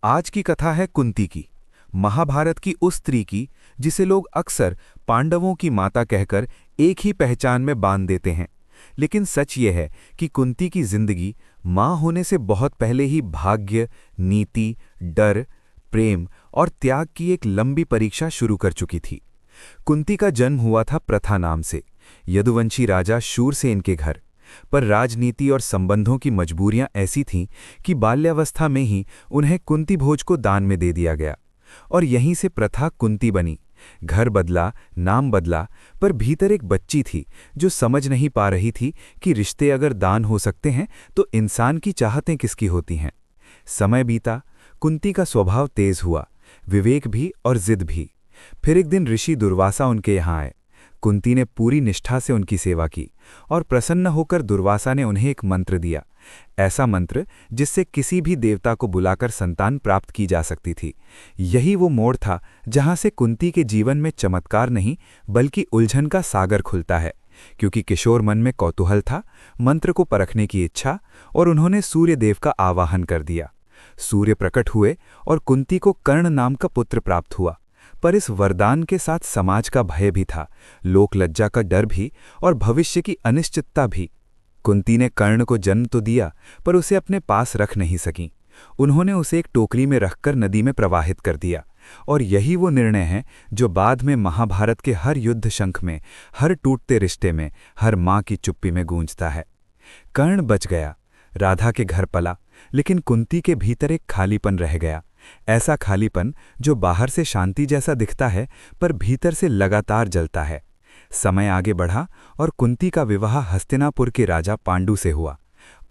आज की कथा है कुंती की, महाभारत की उस स्त्री की जिसे लोग अक्सर पांडवों की माता कहकर एक ही पहचान में बांध देते हैं। लेकिन सच ये है कि कुंती की जिंदगी मां होने से बहुत पहले ही भाग्य, नीति, डर, प्रेम और त्याग की एक लंबी परीक्षा शुरू कर चुकी थी। कुंती का जन्म हुआ था प्रथा नाम से, यदुवंशी राजा शूरसेन के घर। पर राजनीति और संबंधों की मजबूरियां ऐसी थीं कि बाल्यावस्था में ही उन्हें कुंती भोज को दान में दे दिया गया और यहीं से प्रथा कुंती बनी। घर बदला, नाम बदला, पर भीतर एक बच्ची थी जो समझ नहीं पा रही थी कि रिश्ते अगर दान हो सकते हैं तो इंसान की चाहतें किसकी होती हैं। समय बीता, कुंती का स्वभाव तेज हुआ, विवेक भी और जिद भी। फिर एक दिन ऋषि दुर्वासा उनके यहाँ आए। कुंती ने पूरी निष्ठा से उनकी सेवा की और प्रसन्न होकर दुर्वासा ने उन्हें एक मंत्र दिया, ऐसा मंत्र जिससे किसी भी देवता को बुलाकर संतान प्राप्त की जा सकती थी। यही वो मोड़ था जहां से कुंती के जीवन में चमत्कार नहीं बल्कि उलझन का सागर खुलता है। क्योंकि किशोर मन में कौतूहल था, मंत्र को परखने की इच्छा, और उन्होंने सूर्य देव का आवाहन कर दिया। सूर्य प्रकट हुए और कुंती को कर्ण नाम का पुत्र प्राप्त हुआ। पर इस वरदान के साथ समाज का भय भी था, लोक लज्जा का डर भी और भविष्य की अनिश्चितता भी। कुंती ने कर्ण को जन्म तो दिया पर उसे अपने पास रख नहीं सकी। उन्होंने उसे एक टोकरी में रखकर नदी में प्रवाहित कर दिया। और यही वो निर्णय है जो बाद में महाभारत के हर युद्ध शंख में, हर टूटते रिश्ते में, हर मां की चुप्पी में गूंजता है। कर्ण बच गया, राधा के घर पला, लेकिन कुंती के भीतर एक खालीपन रह गया। ऐसा खालीपन जो बाहर से शांति जैसा दिखता है पर भीतर से लगातार जलता है। समय आगे बढ़ा और कुंती का विवाह हस्तिनापुर के राजा पांडु से हुआ।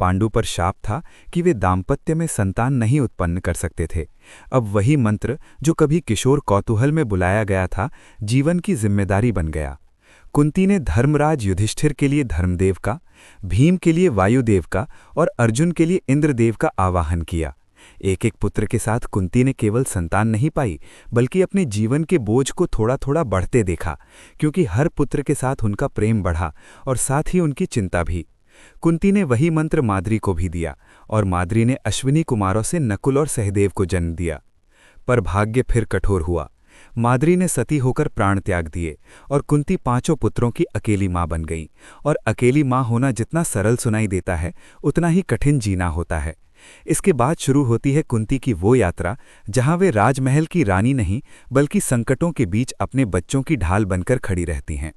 पांडु पर शाप था कि वे दाम्पत्य में संतान नहीं उत्पन्न कर सकते थे। अब वही मंत्र जो कभी किशोर कौतूहल में बुलाया गया था, जीवन की जिम्मेदारी बन गया। कुंती ने धर्मराज युधिष्ठिर के लिए धर्मदेव का, भीम के लिए वायुदेव का और अर्जुन के लिए इंद्रदेव का आवाहन किया। एक एक पुत्र के साथ कुंती ने केवल संतान नहीं पाई बल्कि अपने जीवन के बोझ को थोड़ा थोड़ा बढ़ते देखा, क्योंकि हर पुत्र के साथ उनका प्रेम बढ़ा और साथ ही उनकी चिंता भी। कुंती ने वही मंत्र माद्री को भी दिया और माद्री ने अश्विनी कुमारों से नकुल और सहदेव को जन्म दिया। पर भाग्य फिर कठोर हुआ। माद्री ने सती होकर प्राण त्याग दिए और कुंती 5 पुत्रों की अकेली मां बन गई। और अकेली मां होना जितना सरल सुनाई देता है उतना ही कठिन जीना होता है। इसके बाद शुरू होती है कुंती की वो यात्रा जहां वे राजमहल की रानी नहीं बल्कि संकटों के बीच अपने बच्चों की ढाल बनकर खड़ी रहती हैं।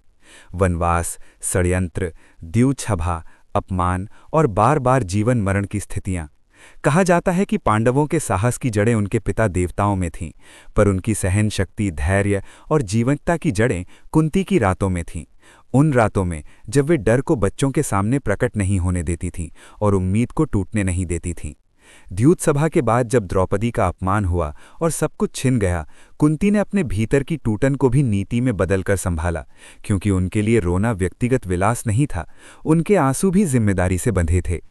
वनवास, षड्यंत्र, द्यूछभा, अपमान और बार बार जीवन मरण की स्थितियां। कहा जाता है कि पांडवों के साहस की जड़ें उनके पिता देवताओं में थीं, पर उनकी सहन शक्ति, धैर्य और जीवंतता की जड़ें कुंती की रातों में थीं। उन रातों में जब वे डर को बच्चों के सामने प्रकट नहीं होने देती थीं और उम्मीद को टूटने नहीं देती थीं। द्यूतसभा के बाद जब द्रौपदी का अपमान हुआ और सब कुछ छिन गया, कुंती ने अपने भीतर की टूटन को भी नीति में बदलकर संभाला, क्योंकि उनके लिए रोना व्यक्तिगत विलास नहीं था, उनके आंसू भी जिम्मेदारी से बंधे थे।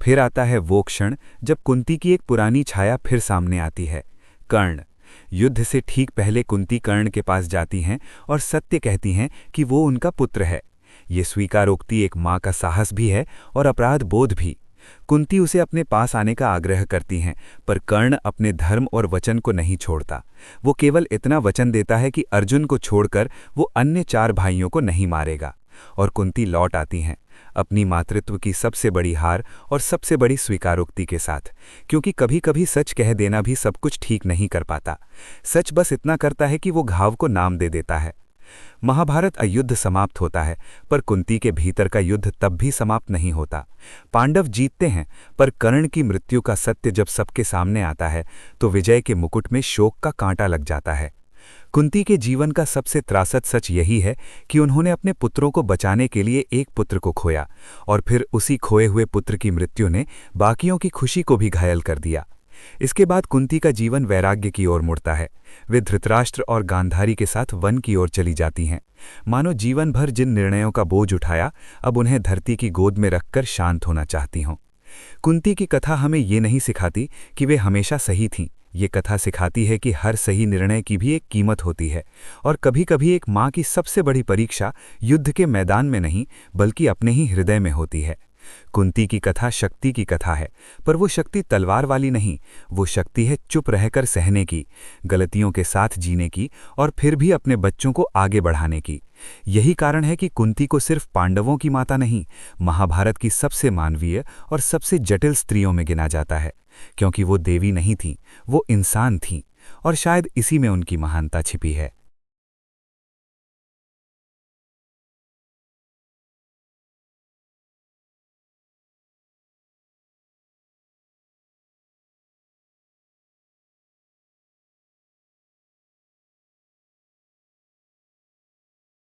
फिर आता है वो क्षण जब कुंती की एक पुरानी छाया फिर सामने आती है, कर्ण। युद्ध से ठीक पहले कुंती कर्ण के पास जाती हैं और सत्य कहती हैं कि वो उनका पुत्र है। ये स्वीकारोक्ति एक मां का साहस भी है और अपराध बोध भी। कुंती उसे अपने पास आने का आग्रह करती हैं, पर कर्ण अपने धर्म और वचन को नहीं छोड़ता। वो केवल इतना वचन देता है कि अर्जुन को छोड़कर वो अन्य 4 भाइयों को नहीं मारेगा। और कुंती लौट आती हैं अपनी मातृत्व की सबसे बड़ी हार और सबसे बड़ी स्वीकारोक्ति के साथ, क्योंकि कभी कभी सच कह देना भी सब कुछ ठीक नहीं कर पाता। सच बस इतना करता है कि वो घाव को नाम दे देता है। महाभारत अयुद्ध समाप्त होता है, पर कुंती के भीतर का युद्ध तब भी समाप्त नहीं होता। पांडव जीतते हैं, पर कर्ण की मृत्यु का सत्य जब सबके सामने आता है तो विजय के मुकुट में शोक का कांटा लग जाता है। कुंती के जीवन का सबसे त्रासद सच यही है कि उन्होंने अपने पुत्रों को बचाने के लिए एक पुत्र को खोया और फिर उसी खोए हुए पुत्र की मृत्यु ने बाकियों की खुशी को भी घायल कर दिया। इसके बाद कुंती का जीवन वैराग्य की ओर मुड़ता है। वे धृतराष्ट्र और गांधारी के साथ वन की ओर चली जाती हैं। मानो जीवन भर जिन निर्णयों का बोझ उठाया, अब उन्हें धरती की गोद में रखकर शांत होना चाहती हों। कुंती की कथा हमें ये नहीं सिखाती कि वे हमेशा सही थीं। ये कथा सिखाती है कि हर सही निर्णय की भी एक कीमत होती है और कभी कभी एक माँ की सबसे बड़ी परीक्षा युद्ध के मैदान में नहीं बल्कि अपने ही हृदय में होती है। कुंती की कथा शक्ति की कथा है, पर वो शक्ति तलवार वाली नहीं, वो शक्ति है चुप रहकर सहने की, गलतियों के साथ जीने की और फिर भी अपने बच्चों को आगे बढ़ाने की। यही कारण है कि कुंती को सिर्फ पांडवों की माता नहीं, महाभारत की सबसे मानवीय और सबसे जटिल स्त्रियों में गिना जाता है, क्योंकि वो देवी नहीं थीं, वो इंसान थीं, और शायद इसी में उनकी महानता छिपी है।